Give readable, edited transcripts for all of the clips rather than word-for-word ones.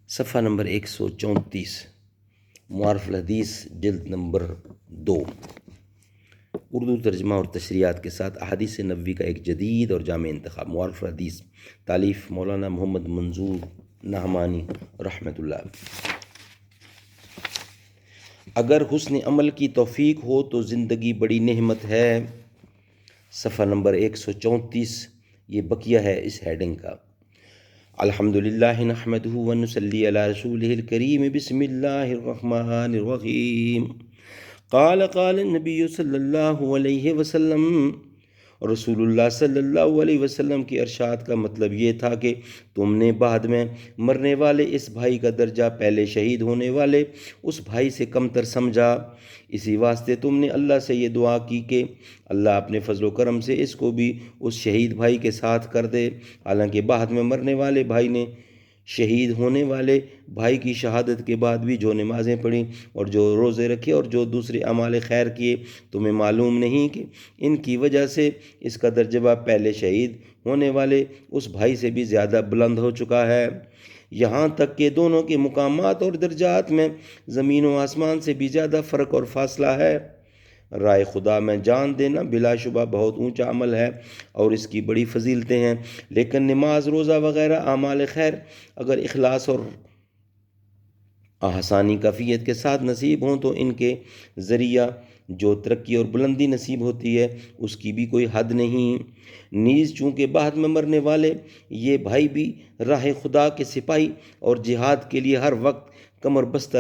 صفحہ نمبر 134، معارف الحدیث جلد نمبر 2، اردو ترجمہ اور تشریحات کے ساتھ احادیث نبوی کا ایک جدید اور جامع انتخاب۔ معارف الحدیث، تالیف مولانا محمد منظور نعمانی رحمۃ اللہ۔ اگر حسن عمل کی توفیق ہو تو زندگی بڑی نعمت ہے۔ صفحہ نمبر 134، یہ بقیہ ہے اس ہیڈنگ کا۔ الحمدللہ نحمدہ ونصلی علی رسولہ الکریم، بسم اللہ الرحمن الرحیم۔ قال النبی صلی اللہ علیہ وسلم، رسول اللہ صلی اللہ علیہ وسلم کے ارشاد کا مطلب یہ تھا کہ تم نے بعد میں مرنے والے اس بھائی کا درجہ پہلے شہید ہونے والے اس بھائی سے کمتر سمجھا۔ اسی واسطے تم نے اللہ سے یہ دعا کی کہ اللہ اپنے فضل و کرم سے اس کو بھی اس شہید بھائی کے ساتھ کر دے۔ حالانکہ بعد میں مرنے والے بھائی نے شہید ہونے والے بھائی کی شہادت کے بعد بھی جو نمازیں پڑھیں اور جو روزے رکھے اور جو دوسرے اعمال خیر کیے، تمہیں معلوم نہیں کہ ان کی وجہ سے اس کا درجہ پہلے شہید ہونے والے اس بھائی سے بھی زیادہ بلند ہو چکا ہے، یہاں تک کہ دونوں کے مقامات اور درجات میں زمین و آسمان سے بھی زیادہ فرق اور فاصلہ ہے۔ رائے خدا میں جان دینا بلا شبہ بہت اونچا عمل ہے اور اس کی بڑی فضیلتیں ہیں، لیکن نماز، روزہ وغیرہ اعمال خیر اگر اخلاص اور احسانی کیفیت کے ساتھ نصیب ہوں تو ان کے ذریعہ جو ترقی اور بلندی نصیب ہوتی ہے اس کی بھی کوئی حد نہیں۔ نیز چونکہ بعد میں مرنے والے یہ بھائی بھی راہ خدا کے سپاہی اور جہاد کے لیے ہر وقت کمر بستہ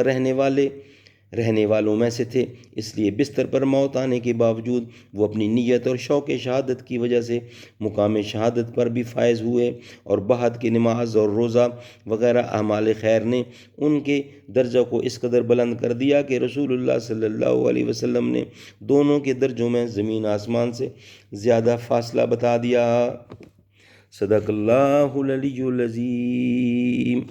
رہنے والوں میں سے تھے، اس لیے بستر پر موت آنے کے باوجود وہ اپنی نیت اور شوق شہادت کی وجہ سے مقام شہادت پر بھی فائز ہوئے، اور بعد کے نماز اور روزہ وغیرہ اعمال خیر نے ان کے درجہ کو اس قدر بلند کر دیا کہ رسول اللہ صلی اللہ علیہ وسلم نے دونوں کے درجوں میں زمین آسمان سے زیادہ فاصلہ بتا دیا۔ صدق اللہ العلی العظیم۔